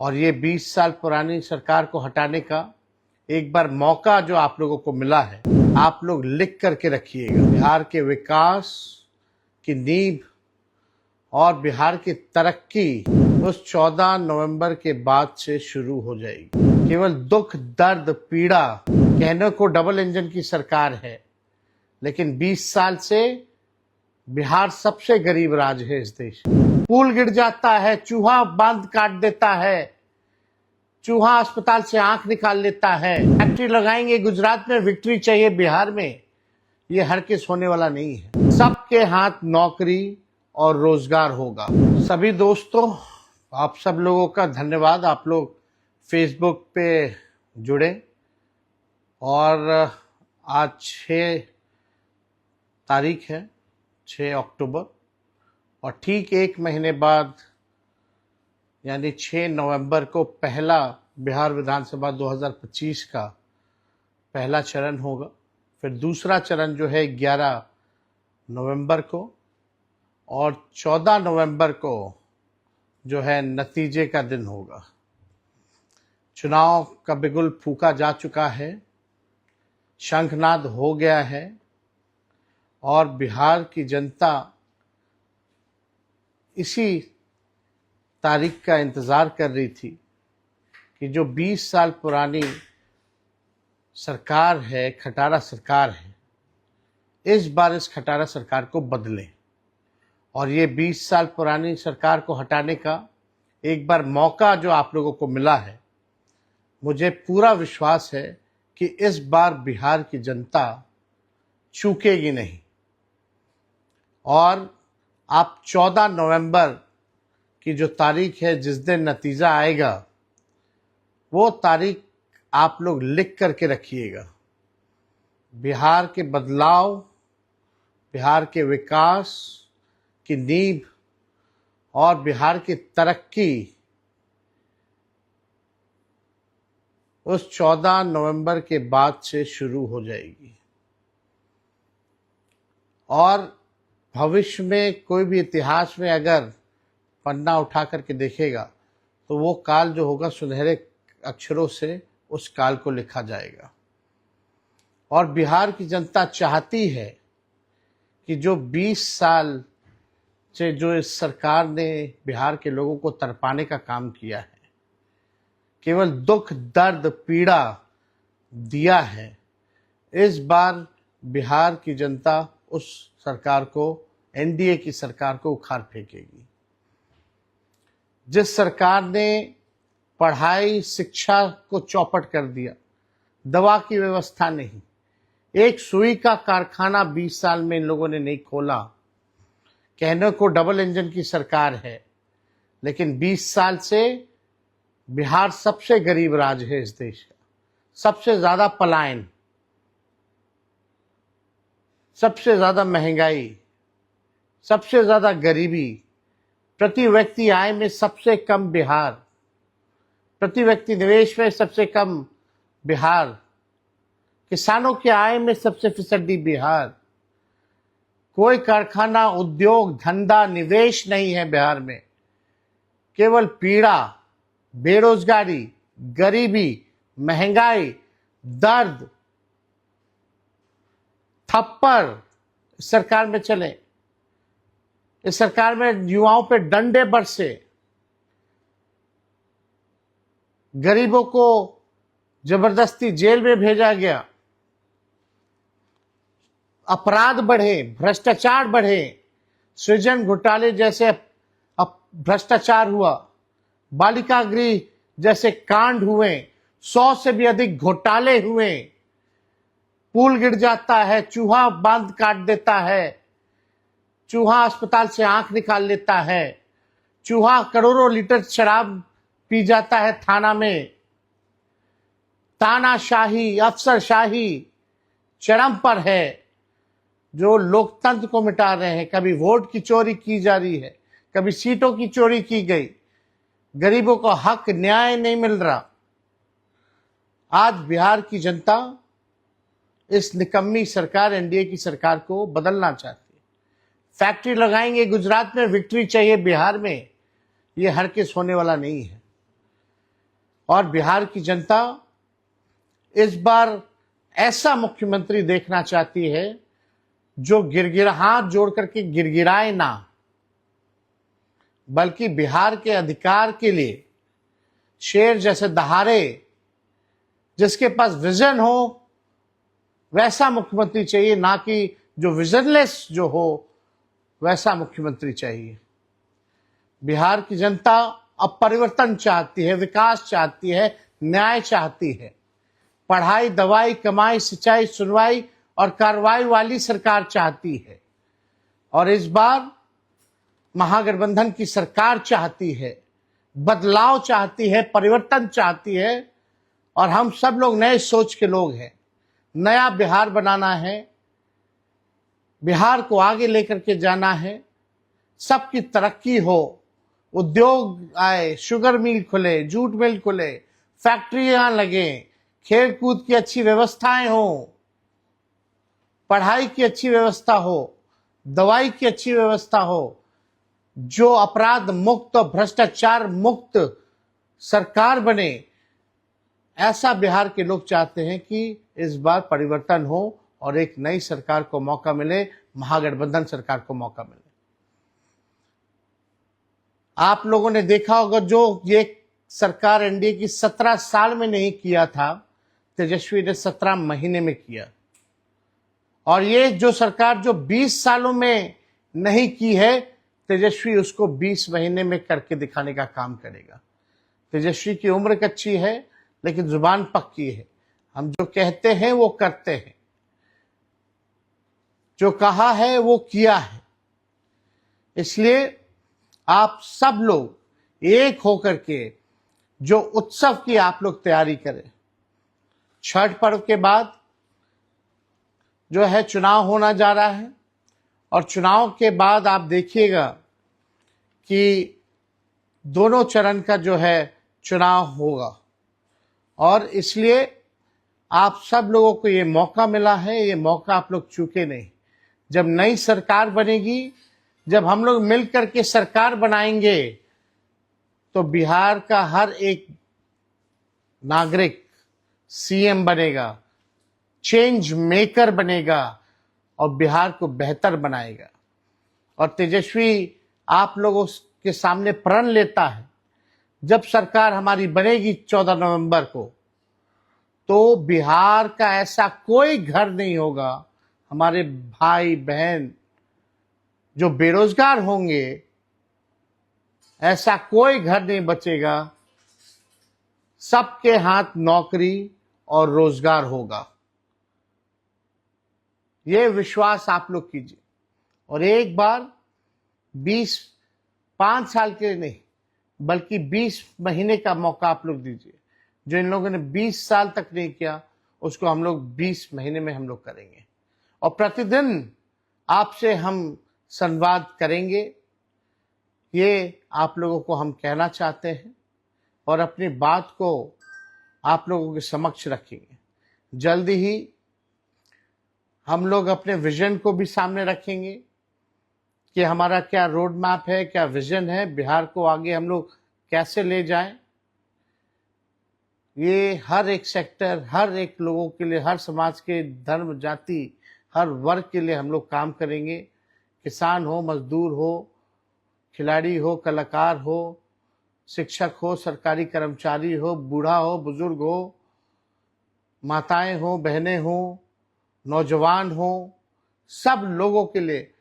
और ये 20 साल पुरानी सरकार को हटाने का एक बार मौका जो आप लोगों को मिला है, आप लोग लिख करके रखिएगा। बिहार के विकास की नींव और बिहार की तरक्की उस 14 नवंबर के बाद से शुरू हो जाएगी। केवल दुख, दर्द, पीड़ा, कहने को डबल इंजन की सरकार है, लेकिन 20 साल से बिहार सबसे गरीब राज्य है इस देश में। पुल गिर जाता है, चूहा बांध काट देता है, चूहा अस्पताल से आंख निकाल लेता है। फैक्ट्री लगाएंगे गुजरात में, विक्ट्री चाहिए बिहार में, ये हर किस होने वाला नहीं है। सबके हाथ नौकरी और रोजगार होगा। सभी दोस्तों, आप सब लोगों का धन्यवाद। आप लोग फेसबुक पे जुड़े और आज 6 तारीख है, 6 अक्टूबर, और ठीक 1 महीने बाद यानी 6 नवंबर को पहला बिहार विधानसभा 2025 का पहला चरण होगा। फिर दूसरा चरण जो है 11 नवंबर को, और 14 नवंबर को जो है नतीजे का दिन होगा। चुनाव का बिगुल फूंका जा चुका है, शंखनाद हो गया है, और बिहार की जनता इसी तारीख का इंतज़ार कर रही थी कि जो 20 साल पुरानी सरकार है, खटारा सरकार है, इस बार इस खटारा सरकार को बदलें। और ये 20 साल पुरानी सरकार को हटाने का एक बार मौका जो आप लोगों को मिला है, मुझे पूरा विश्वास है कि इस बार बिहार की जनता चूकेगी नहीं। और आप 14 नवंबर की जो तारीख है, जिस दिन नतीजा आएगा, वो तारीख आप लोग लिख करके रखिएगा। बिहार के बदलाव, बिहार के विकास की नींव और बिहार की तरक्की उस 14 नवंबर के बाद से शुरू हो जाएगी। और भविष्य में कोई भी इतिहास में अगर पन्ना उठा करके देखेगा तो वो काल जो होगा, सुनहरे अक्षरों से उस काल को लिखा जाएगा। और बिहार की जनता चाहती है कि जो 20 साल से जो इस सरकार ने बिहार के लोगों को तरपाने का काम किया है, केवल दुख, दर्द, पीड़ा दिया है, इस बार बिहार की जनता उस सरकार को, एनडीए की सरकार को उखाड़ फेंकेगी। जिस सरकार ने पढ़ाई, शिक्षा को चौपट कर दिया, दवा की व्यवस्था नहीं, एक सुई का कारखाना 20 साल में इन लोगों ने नहीं खोला। कहने को डबल इंजन की सरकार है, लेकिन 20 साल से बिहार सबसे गरीब राज्य है इस देश का। सबसे ज्यादा पलायन, सबसे ज्यादा महंगाई, सबसे ज्यादा गरीबी, प्रति व्यक्ति आय में सबसे कम बिहार, प्रति व्यक्ति निवेश में सबसे कम बिहार, किसानों की आय में सबसे फिसड्डी बिहार। कोई कारखाना, उद्योग, धंधा, निवेश नहीं है बिहार में। केवल पीड़ा, बेरोजगारी, गरीबी, महंगाई, दर्द, थप्पड़ इस सरकार में चले। इस सरकार में युवाओं पे डंडे बरसे, गरीबों को जबरदस्ती जेल में भेजा गया, अपराध बढ़े, भ्रष्टाचार बढ़े, सृजन घोटाले जैसे भ्रष्टाचार हुआ, बालिका गृह जैसे कांड हुए, 100 से भी अधिक घोटाले हुए। पुल गिर जाता है, चूहा बांध काट देता है, चूहा अस्पताल से आंख निकाल लेता है, चूहा करोड़ों लीटर शराब पी जाता है थाना में। तानाशाही, अफसरशाही चरम पर है, जो लोकतंत्र को मिटा रहे हैं। कभी वोट की चोरी की जा रही है, कभी सीटों की चोरी की गई, गरीबों को हक, न्याय नहीं मिल रहा। आज बिहार की जनता इस निकम्मी सरकार, एनडीए की सरकार को बदलना चाहती है। फैक्ट्री लगाएंगे गुजरात में, विक्ट्री चाहिए बिहार में, ये हर किस होने वाला नहीं है। और बिहार की जनता इस बार ऐसा मुख्यमंत्री देखना चाहती है जो हाथ जोड़ करके गिड़गिड़ाए ना, बल्कि बिहार के अधिकार के लिए शेर जैसे दहाड़े, जिसके पास विजन हो, वैसा मुख्यमंत्री चाहिए, ना कि जो विजनलेस जो हो वैसा मुख्यमंत्री चाहिए। बिहार की जनता अब परिवर्तन चाहती है, विकास चाहती है, न्याय चाहती है। पढ़ाई, दवाई, कमाई, सिंचाई, सुनवाई और कार्रवाई वाली सरकार चाहती है। और इस बार महागठबंधन की सरकार चाहती है, बदलाव चाहती है, परिवर्तन चाहती है। और हम सब लोग नए सोच के लोग हैं। नया बिहार बनाना है, बिहार को आगे लेकर के जाना है, सबकी तरक्की हो, उद्योग आए, शुगर मिल खुले, जूट मिल खुले, फैक्ट्रियां लगे, खेल कूद की अच्छी व्यवस्थाएं हो, पढ़ाई की अच्छी व्यवस्था हो, दवाई की अच्छी व्यवस्था हो, जो अपराध मुक्त और भ्रष्टाचार मुक्त सरकार बने। ऐसा बिहार के लोग चाहते हैं कि इस बार परिवर्तन हो और एक नई सरकार को मौका मिले, महागठबंधन सरकार को मौका मिले। आप लोगों ने देखा होगा, जो ये सरकार एनडीए की 17 साल में नहीं किया था, तेजस्वी ने 17 महीने में किया। और ये जो सरकार जो 20 सालों में नहीं की है, तेजस्वी उसको 20 महीने में करके दिखाने का काम करेगा। तेजस्वी की उम्र कच्ची है लेकिन जुबान पक्की है। हम जो कहते हैं वो करते हैं, जो कहा है वो किया है। इसलिए आप सब लोग एक होकर के जो उत्सव की आप लोग तैयारी करें। छठ पर्व के बाद जो है चुनाव होना जा रहा है, और चुनाव के बाद आप देखिएगा कि दोनों चरण का जो है चुनाव होगा। और इसलिए आप सब लोगों को ये मौका मिला है, ये मौका आप लोग चूके नहीं। जब नई सरकार बनेगी, जब हम लोग मिलकर के सरकार बनाएंगे, तो बिहार का हर एक नागरिक सीएम बनेगा, चेंज मेकर बनेगा और बिहार को बेहतर बनाएगा। और तेजस्वी आप लोगों के सामने प्रण लेता है, जब सरकार हमारी बनेगी 14 नवंबर को, तो बिहार का ऐसा कोई घर नहीं होगा, हमारे भाई बहन जो बेरोजगार होंगे, ऐसा कोई घर नहीं बचेगा, सबके हाथ नौकरी और रोजगार होगा। ये विश्वास आप लोग कीजिए। और एक बार 5 साल के नहीं बल्कि 20 महीने का मौका आप लोग दीजिए। जो इन लोगों ने 20 साल तक नहीं किया, उसको हम लोग 20 महीने में हम लोग करेंगे। और प्रतिदिन आपसे हम संवाद करेंगे, ये आप लोगों को हम कहना चाहते हैं और अपनी बात को आप लोगों के समक्ष रखेंगे। जल्दी ही हम लोग अपने विजन को भी सामने रखेंगे कि हमारा क्या रोड मैप है, क्या विजन है, बिहार को आगे हम लोग कैसे ले जाएं। ये हर एक सेक्टर, हर एक लोगों के लिए, हर समाज के धर्म, जाति, हर वर्ग के लिए हम लोग काम करेंगे। किसान हो, मजदूर हो, खिलाड़ी हो, कलाकार हो, शिक्षक हो, सरकारी कर्मचारी हो, बूढ़ा हो, बुजुर्ग हो, माताएं हो, बहनें हो, नौजवान हो, सब लोगों के लिए,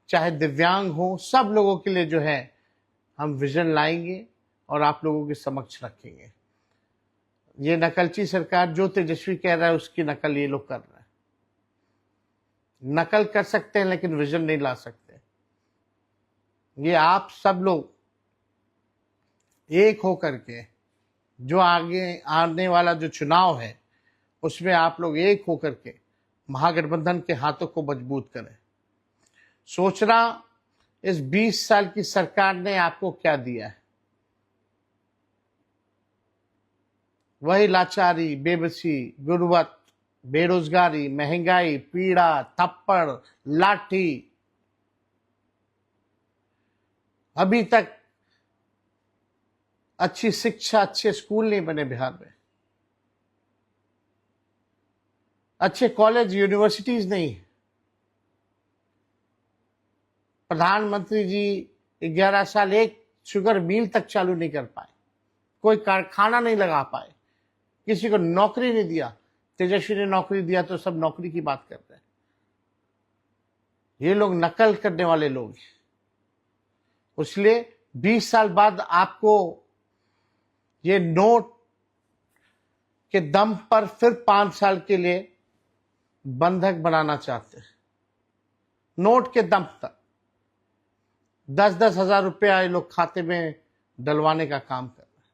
चाहे दिव्यांग हो, सब लोगों के लिए जो है हम विजन लाएंगे और आप लोगों के समक्ष रखेंगे। ये नकलची सरकार जो तेजस्वी कह रहा है, उसकी नकल ये लोग कर रहे हैं। नकल कर सकते हैं लेकिन विजन नहीं ला सकते। ये आप सब लोग एक होकर के, जो आगे आने वाला जो चुनाव है उसमें आप लोग एक होकर के महागठबंधन के हाथों को मजबूत करें। सोचना, इस 20 साल की सरकार ने आपको क्या दिया है? वही लाचारी, बेबसी, गुर्बत, बेरोजगारी, महंगाई, पीड़ा, थप्पड़, लाठी। अभी तक अच्छी शिक्षा, अच्छे स्कूल नहीं बने बिहार में, अच्छे कॉलेज यूनिवर्सिटीज नहीं। प्रधानमंत्री जी 11 साल एक शुगर मिल तक चालू नहीं कर पाए, कोई कारखाना नहीं लगा पाए, किसी को नौकरी नहीं दिया। तेजस्वी ने नौकरी दिया तो सब नौकरी की बात करते हैं। ये लोग नकल करने वाले लोग हैं। इसलिए 20 साल बाद आपको ये नोट के दम पर फिर 5 साल के लिए बंधक बनाना चाहते हैं। नोट के दम तक 10-10 हजार रुपया ये लोग खाते में डलवाने का काम कर रहे हैं।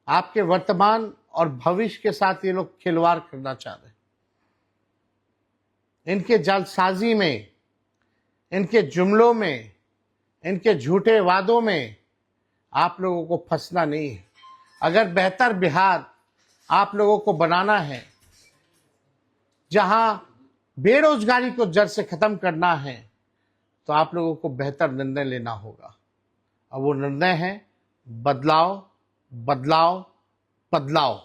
आपके वर्तमान और भविष्य के साथ ये लोग खिलवाड़ करना चाह रहे हैं। इनके जालसाजी में, इनके जुमलों में, इनके झूठे वादों में आप लोगों को फंसना नहीं है। अगर बेहतर बिहार आप लोगों को बनाना है, जहां बेरोजगारी को जड़ से खत्म करना है, तो आप लोगों को बेहतर निर्णय लेना होगा। और वो निर्णय है बदलाव, बदलाव, बदलाव।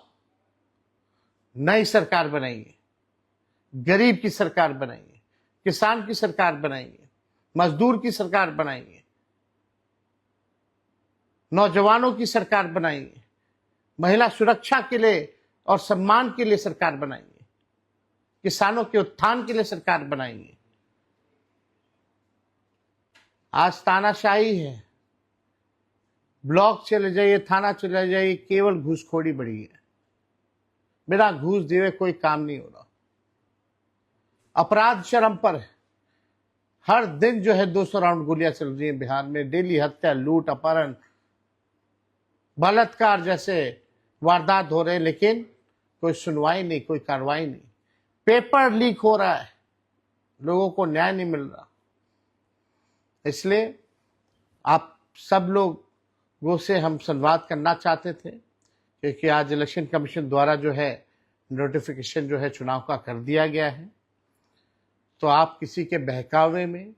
नई सरकार बनाइए, गरीब की सरकार बनाइए, किसान की सरकार बनाइए, मजदूर की सरकार बनाइए, नौजवानों की सरकार बनाइए, महिला सुरक्षा के लिए और सम्मान के लिए सरकार बनाइए, किसानों के उत्थान के लिए सरकार बनाइए। आज तानाशाही है, ब्लॉक चले जाइए, थाना चले जाइए, केवल घूसखोरी बढ़ी है। बिना घूस दिए कोई काम नहीं हो रहा। अपराध चरम पर है। हर दिन जो है 200 राउंड गोलियां चल रही हैं बिहार में। डेली हत्या, लूट, अपहरण, बलात्कार जैसे वारदात हो रहे हैं, लेकिन कोई सुनवाई नहीं, कोई कार्रवाई नहीं। पेपर लीक हो रहा है, लोगों को न्याय नहीं मिल रहा। इसलिए आप सब लोगों से हम संवाद करना चाहते थे, क्योंकि आज इलेक्शन कमीशन द्वारा जो है नोटिफिकेशन जो है चुनाव का कर दिया गया है। तो आप किसी के बहकावे में,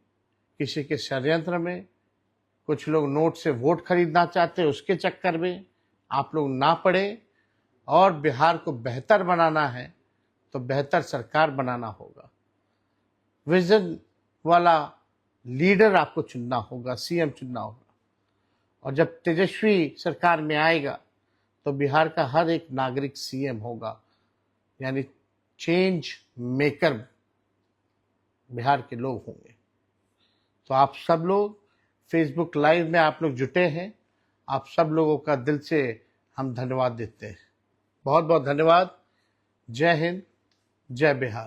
किसी के षड्यंत्र में, कुछ लोग नोट से वोट खरीदना चाहते हैं, उसके चक्कर में आप लोग ना पड़े। और बिहार को बेहतर बनाना है तो बेहतर सरकार बनाना होगा। विजन वाला लीडर आपको चुनना होगा, सीएम चुनना होगा। और जब तेजस्वी सरकार में आएगा तो बिहार का हर एक नागरिक सीएम होगा, यानी चेंज मेकर बिहार के लोग होंगे। तो आप सब लोग फेसबुक लाइव में आप लोग जुटे हैं, आप सब लोगों का दिल से हम धन्यवाद देते हैं। बहुत बहुत धन्यवाद। जय हिंद, जय बिहार।